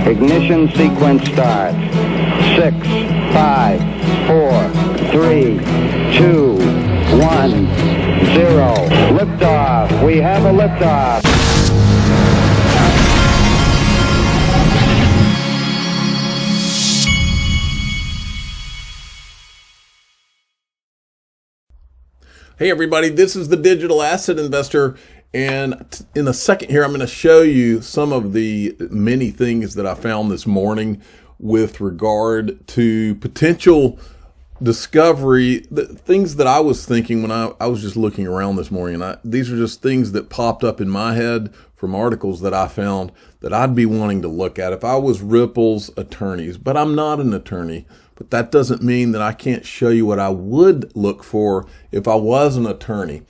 Ignition sequence starts. 6, 5, 4, 3, 2, 1, 0. Liftoff. We have a liftoff. Hey everybody, this is the Digital Asset Investor, and in a second here I'm going to show you some of the many things that I found this morning with regard to potential discovery, the things that I was thinking when I was just looking around this morning. And these are just things that popped up in my head from articles that I found that I'd be wanting to look at if I was Ripple's attorneys. But I'm not an attorney. But that doesn't mean that I can't show you what I would look for if I was an attorney.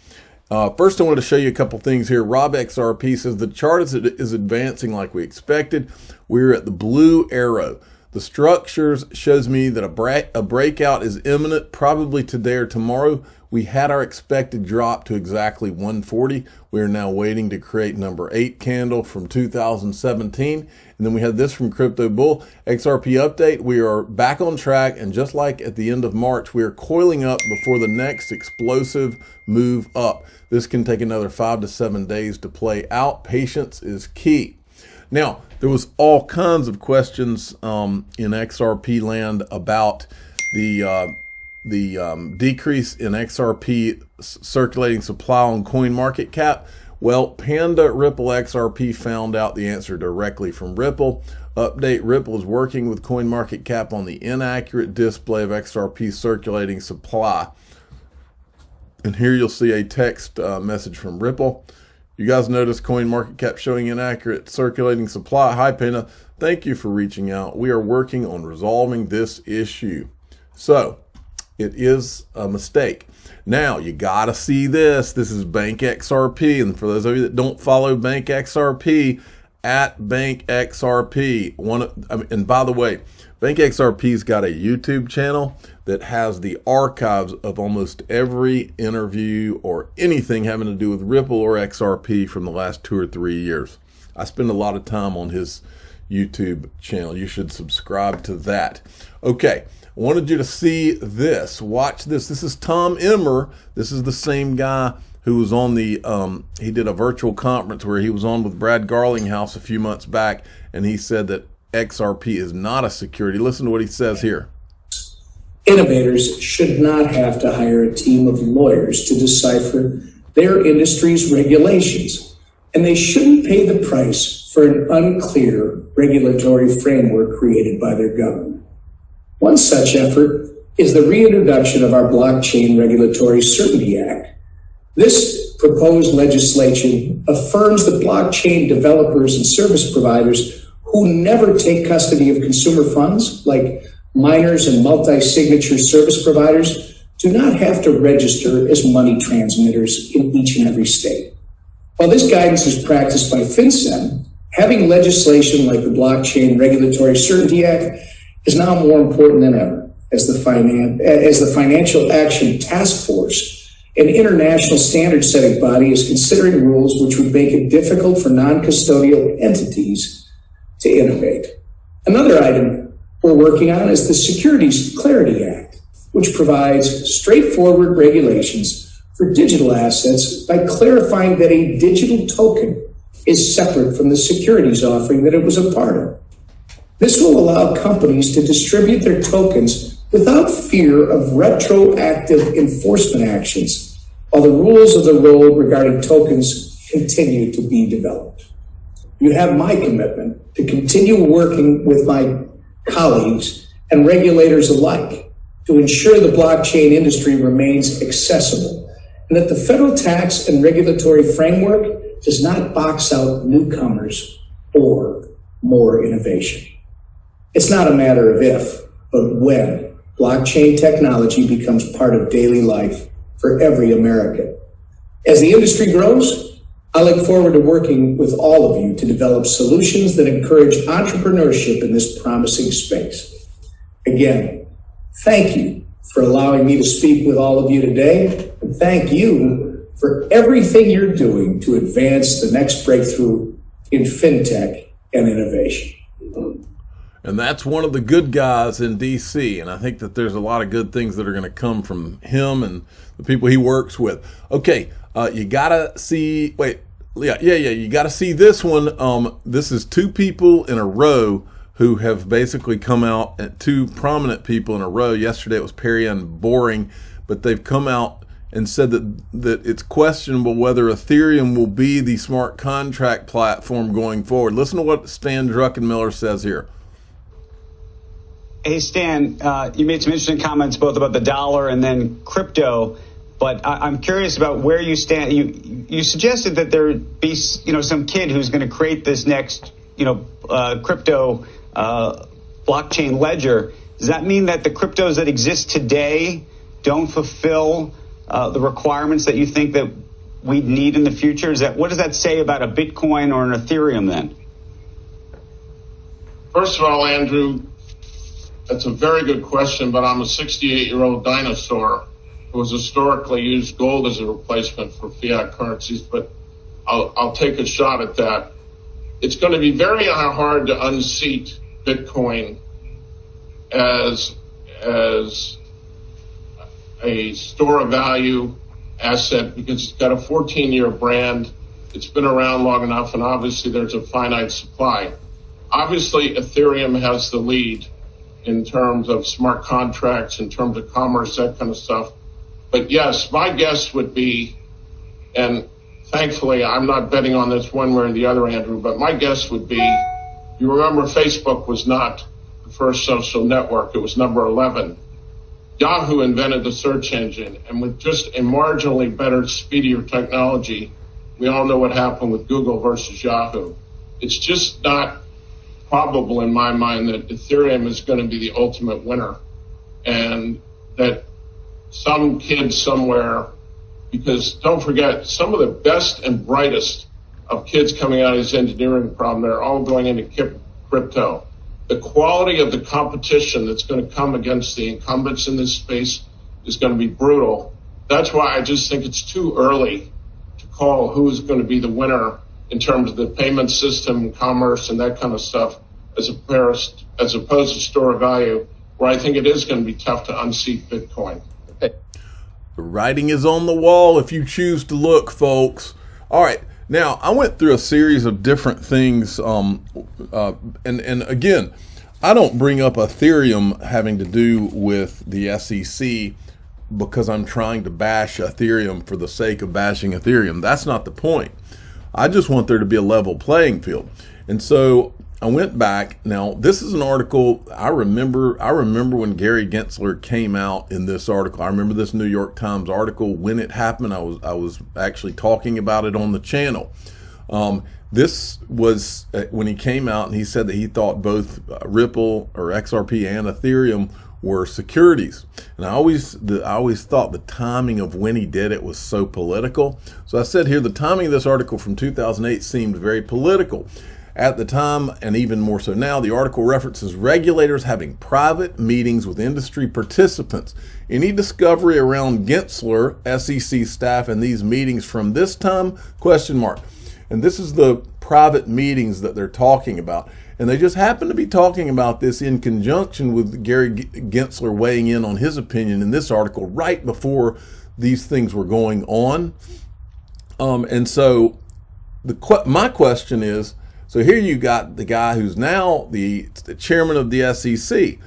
First, I want to show you a couple things here. Rob XRP says the chart is advancing like we expected. We're at the blue arrow. The structures shows me that a breakout is imminent, probably today or tomorrow. We had our expected drop to exactly 140. We are now waiting to create number 8 candle from 2017. And then we had this from Crypto Bull. XRP update, we are back on track. And just like at the end of March, we are coiling up before the next explosive move up. This can take another 5 to 7 days to play out. Patience is key. Now, there was all kinds of questions in XRP land about the decrease in XRP circulating supply on CoinMarketCap. Well, Panda Ripple XRP found out the answer directly from Ripple. Update: Ripple is working with CoinMarketCap on the inaccurate display of XRP circulating supply. And here you'll see a text message from Ripple. You guys notice CoinMarketCap showing inaccurate circulating supply. Hi, Panda. Thank you for reaching out. We are working on resolving this issue. So it is a mistake. Now you got to see this. This is Bank XRP. And for those of you that don't follow Bank XRP, at Bank XRP. And by the way, Bank XRP's got a YouTube channel that has the archives of almost every interview or anything having to do with Ripple or XRP from the last 2 or 3 years. I spend a lot of time on his YouTube channel. You should subscribe to that. Okay, I wanted you to see this. Watch this. This is Tom Emmer. This is the same guy who was on the, he did a virtual conference where he was on with Brad Garlinghouse a few months back, and he said that XRP is not a security. Listen to what he says here. Innovators should not have to hire a team of lawyers to decipher their industry's regulations, and they shouldn't pay the price for an unclear regulatory framework created by their government. One such effort is the reintroduction of our Blockchain Regulatory Certainty Act. This proposed legislation affirms that blockchain developers and service providers who never take custody of consumer funds, like miners and multi-signature service providers, do not have to register as money transmitters in each and every state. While this guidance is practiced by FinCEN, having legislation like the Blockchain Regulatory Certainty Act is now more important than ever, as the Financial Action Task Force, an international standard-setting body, is considering rules which would make it difficult for non-custodial entities to innovate. Another item we're working on is the Securities Clarity Act, which provides straightforward regulations for digital assets by clarifying that a digital token is separate from the securities offering that it was a part of. This will allow companies to distribute their tokens without fear of retroactive enforcement actions, while the rules of the road regarding tokens continue to be developed. You have my commitment to continue working with my colleagues and regulators alike to ensure the blockchain industry remains accessible and that the federal tax and regulatory framework does not box out newcomers or more innovation. It's not a matter of if, but when blockchain technology becomes part of daily life for every American. As the industry grows, I look forward to working with all of you to develop solutions that encourage entrepreneurship in this promising space. Again, thank you for allowing me to speak with all of you today, and thank you for everything you're doing to advance the next breakthrough in fintech and innovation. And that's one of the good guys in D.C. And I think that there's a lot of good things that are going to come from him and the people he works with. Okay, you got to see, you got to see this one. This is two people in a row who have basically come out, at two prominent people in a row. Yesterday it was Perry and Boring, but they've come out and said that it's questionable whether Ethereum will be the smart contract platform going forward. Listen to what Stan Druckenmiller says here. Hey, Stan, you made some interesting comments both about the dollar and then crypto, but I'm curious about where you stand. You suggested that there would be, some kid who's going to create this next, crypto blockchain ledger. Does that mean that the cryptos that exist today don't fulfill the requirements that you think that we'd need in the future? What does that say about a Bitcoin or an Ethereum then? First of all, Andrew, that's a very good question, but I'm a 68-year-old dinosaur who has historically used gold as a replacement for fiat currencies, but I'll take a shot at that. It's going to be very hard to unseat Bitcoin as a store of value asset because it's got a 14-year brand. It's been around long enough, and obviously there's a finite supply. Obviously, Ethereum has the lead in terms of smart contracts, in terms of commerce, that kind of stuff. But yes, my guess would be, and thankfully I'm not betting on this one way or the other, Andrew, but my guess would be, you remember Facebook was not the first social network, it was number 11. Yahoo invented the search engine, and with just a marginally better, speedier technology, we all know what happened with Google versus Yahoo. It's just not probable in my mind that Ethereum is going to be the ultimate winner, and that some kid somewhere, because don't forget, some of the best and brightest of kids coming out of this engineering problem, they're all going into crypto. The quality of the competition that's going to come against the incumbents in this space is going to be brutal. That's why I just think it's too early to call who's going to be the winner in terms of the payment system, commerce, and that kind of stuff, as opposed to store of value, where I think it is going to be tough to unseat Bitcoin. The writing is on the wall if you choose to look, folks. All right. Now, I went through a series of different things, and again, I don't bring up Ethereum having to do with the SEC because I'm trying to bash Ethereum for the sake of bashing Ethereum. That's not the point. I just want there to be a level playing field. And so I went back. Now, this is an article I remember when Gary Gensler came out in this article. I remember this New York Times article when it happened. I was actually talking about it on the channel. This was when he came out and he said that he thought both Ripple or XRP and Ethereum were securities. And I always thought the timing of when he did it was so political. So I said here, the timing of this article from 2008 seemed very political. At the time, and even more so now, the article references regulators having private meetings with industry participants. Any discovery around Gensler, SEC staff, and these meetings from this time? ? And this is the private meetings that they're talking about. And they just happen to be talking about this in conjunction with Gary Gensler weighing in on his opinion in this article right before these things were going on. And so my question is, so here you got the guy who's now the chairman of the SEC.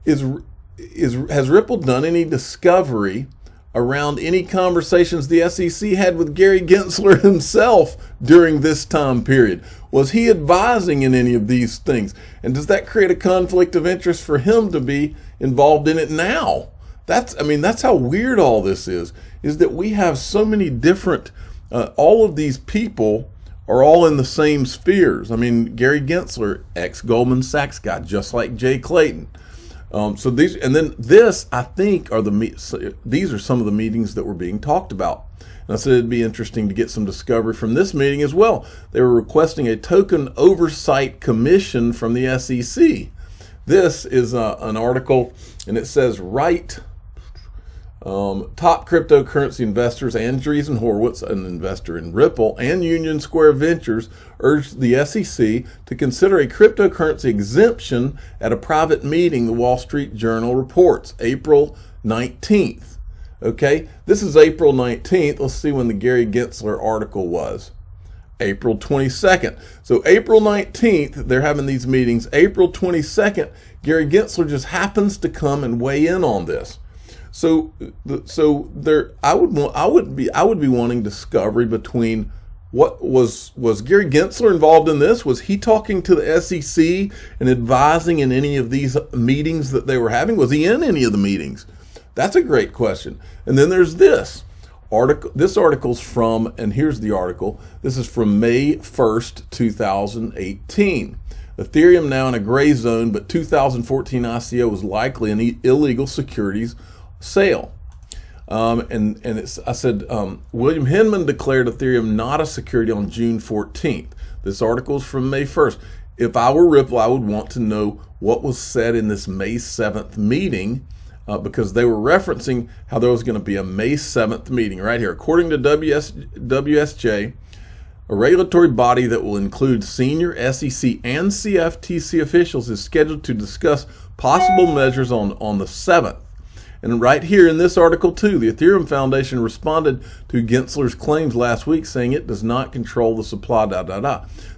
Has Ripple done any discovery around any conversations the SEC had with Gary Gensler himself during this time period? Was he advising in any of these things? And does that create a conflict of interest for him to be involved in it now? That's how weird all this is that we have so many different, all of these people are all in the same spheres. I mean, Gary Gensler, ex-Goldman Sachs guy, just like Jay Clayton. So these, and then this, I think, these are some of the meetings that were being talked about. And I said it'd be interesting to get some discovery from this meeting as well. They were requesting a token oversight commission from the SEC. This is an article, and it says Top cryptocurrency investors Andreessen Horowitz, an investor in Ripple, and Union Square Ventures urged the SEC to consider a cryptocurrency exemption at a private meeting, the Wall Street Journal reports, April 19th. Okay, this is April 19th. Let's see when the Gary Gensler article was. April 22nd. So April 19th, they're having these meetings. April 22nd, Gary Gensler just happens to come and weigh in on this. So there, I would be wanting discovery between what was Gary Gensler involved in this? Was he talking to the SEC and advising in any of these meetings that they were having? Was he in any of the meetings? That's a great question. And then there's this article. This article's from, and here's the article. This is from May 1st, 2018. Ethereum now in a gray zone, but 2014 ICO was likely an illegal securities sale. I said, William Hinman declared Ethereum not a security on June 14th. This article is from May 1st. If I were Ripple, I would want to know what was said in this May 7th meeting, because they were referencing how there was going to be a May 7th meeting right here. According to WSJ, a regulatory body that will include senior SEC and CFTC officials is scheduled to discuss possible measures on the 7th. And right here in this article too, the Ethereum Foundation responded to Gensler's claims last week, saying it does not control the supply,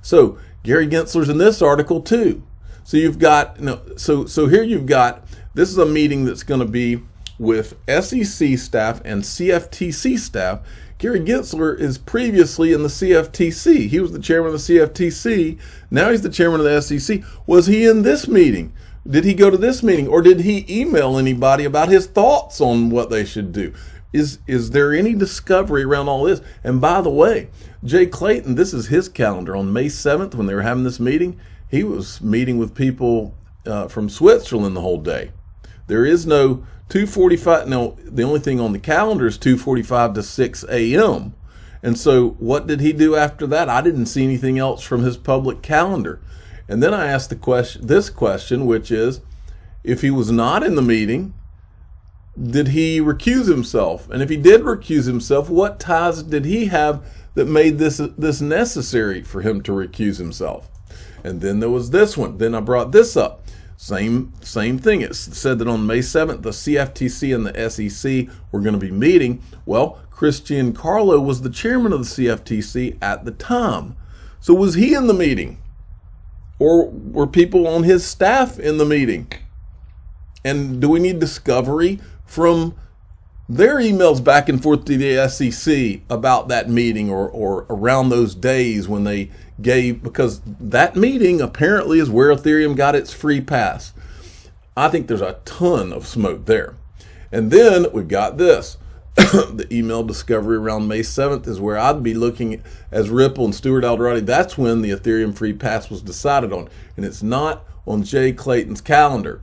So Gary Gensler's in this article too. So you've got, so here you've got, this is a meeting that's going to be with SEC staff and CFTC staff. Gary Gensler is previously in the CFTC. He was the chairman of the CFTC. Now he's the chairman of the SEC. Was he in this meeting? Did he go to this meeting, or did he email anybody about his thoughts on what they should do? Is there any discovery around all this? And by the way, Jay Clayton, this is his calendar. On May 7th, when they were having this meeting, he was meeting with people from Switzerland the whole day. There is no 2:45. No, the only thing on the calendar is 2:45 to 6 a.m. And so what did he do after that? I didn't see anything else from his public calendar. And then I asked this question, which is, if he was not in the meeting, did he recuse himself? And if he did recuse himself, what ties did he have that made this necessary for him to recuse himself? And then there was this one. Then I brought this up. Same thing. It said that on May 7th, the CFTC and the SEC were going to be meeting. Well, Christian Carlo was the chairman of the CFTC at the time. So was he in the meeting? Or were people on his staff in the meeting? And do we need discovery from their emails back and forth to the SEC about that meeting or around those days when they gave, because that meeting apparently is where Ethereum got its free pass. I think there's a ton of smoke there. And then we've got this. The email discovery around May 7th is where I'd be looking as Ripple and Stuart Alderati. That's when the Ethereum free pass was decided on. And it's not on Jay Clayton's calendar.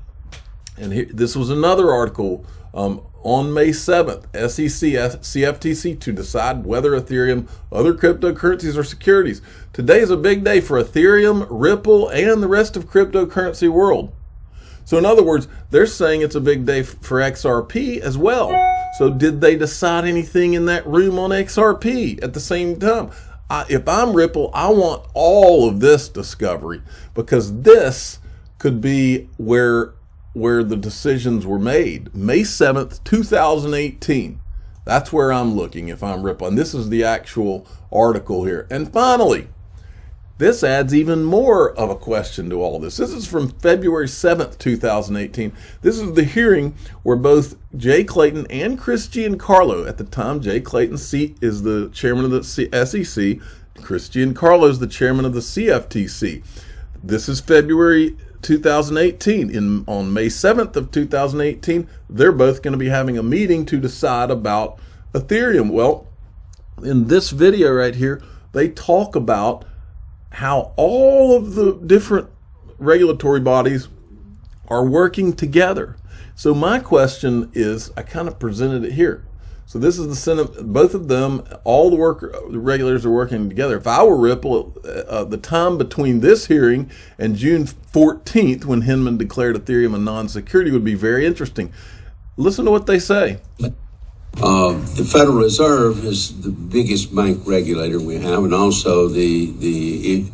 And here, this was another article on May 7th, SEC, CFTC to decide whether Ethereum, other cryptocurrencies, or securities. Today is a big day for Ethereum, Ripple, and the rest of cryptocurrency world. So in other words, they're saying it's a big day for XRP as well. So did they decide anything in that room on XRP at the same time? If I'm Ripple, I want all of this discovery, because this could be where the decisions were made. May 7th, 2018. That's where I'm looking if I'm Ripple. And this is the actual article here. And finally, this adds even more of a question to all this. This is from February 7th, 2018. This is the hearing where both Jay Clayton and Christian Carlo, at the time Jay Clayton is the chairman of the SEC, Christian Carlo is the chairman of the CFTC. This is February 2018. On May 7th of 2018, they're both going to be having a meeting to decide about Ethereum. Well, in this video right here, they talk about how all of the different regulatory bodies are working together. So my question is, I kind of presented it here. So this is the Senate, both of them, all the regulators are working together. If I were Ripple, the time between this hearing and June 14th, when Hinman declared Ethereum a non-security, would be very interesting. Listen to what they say. The Federal Reserve is the biggest bank regulator we have, and also and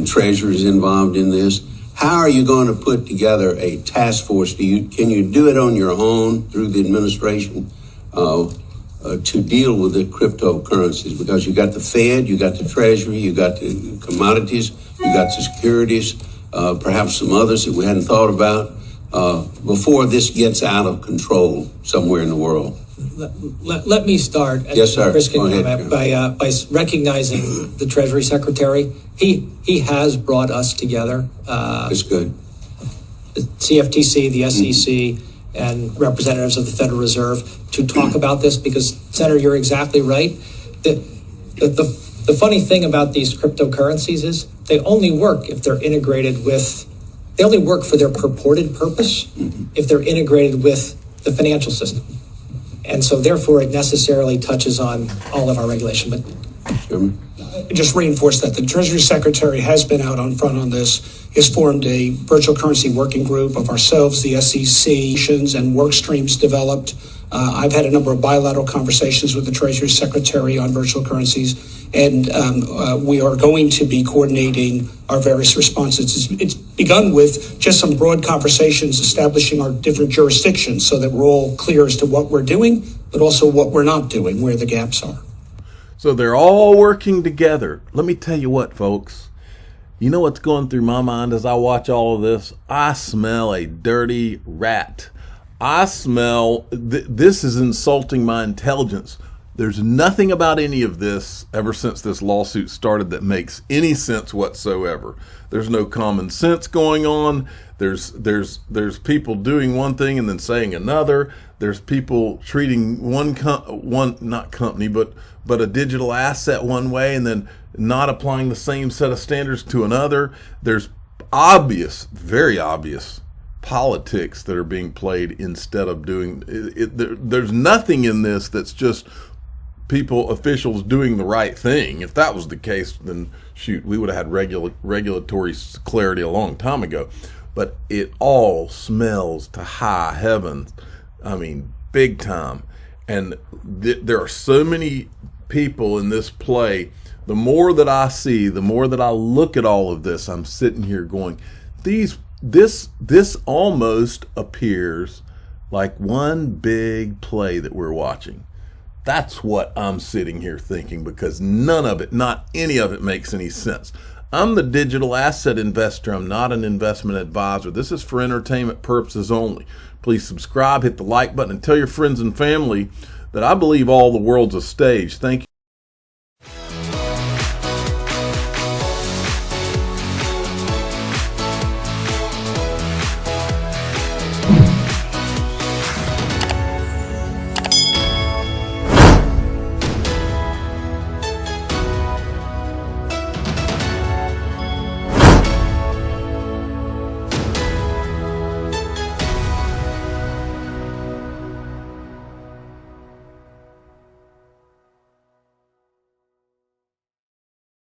Treasury is involved in this. How are you going to put together a task force? Can you do it on your own through the administration to deal with the cryptocurrencies? Because you got the Fed, you got the Treasury, you got the commodities, you got the securities, perhaps some others that we hadn't thought about before this gets out of control somewhere in the world. Let me start. Yes, sir. Chris can Go ahead, comment by recognizing the Treasury Secretary. He has brought us together. That's good. The CFTC, the SEC, and representatives of the Federal Reserve to talk about this, because, Senator, you're exactly right. The funny thing about these cryptocurrencies is they only work if they're integrated with. They only work for their purported purpose if they're integrated with the financial system. And so, therefore, it necessarily touches on all of our regulation. But just reinforce that the Treasury Secretary has been out on front on this, has formed a virtual currency working group of ourselves, the SEC, and work streams developed. I've had a number of bilateral conversations with the Treasury Secretary on virtual currencies, and we are going to be coordinating our various responses. It's begun with just some broad conversations establishing our different jurisdictions so that we're all clear as to what we're doing, but also what we're not doing, where the gaps are. So they're all working together. Let me tell you what, folks. You know what's going through my mind as I watch all of this? I smell a dirty rat. I smell, this is insulting my intelligence. There's nothing about any of this ever since this lawsuit started that makes any sense whatsoever. There's no common sense going on. There's people doing one thing and then saying another. There's people treating one not company, but a digital asset one way and then not applying the same set of standards to another. There's obvious, very obvious politics that are being played instead of doing it. There's nothing in this that's just officials doing the right thing. If that was the case, then shoot, we would have had regulatory clarity a long time ago. But it all smells to high heavens. I mean, big time. And there are so many people in this play. The more that I see, the more that I look at all of this, I'm sitting here going, this almost appears like one big play that we're watching. That's what I'm sitting here thinking, because none of it, not any of it, makes any sense. I'm the digital asset investor. I'm not an investment advisor. This is for entertainment purposes only. Please subscribe, hit the like button, and tell your friends and family that I believe all the world's a stage. Thank you.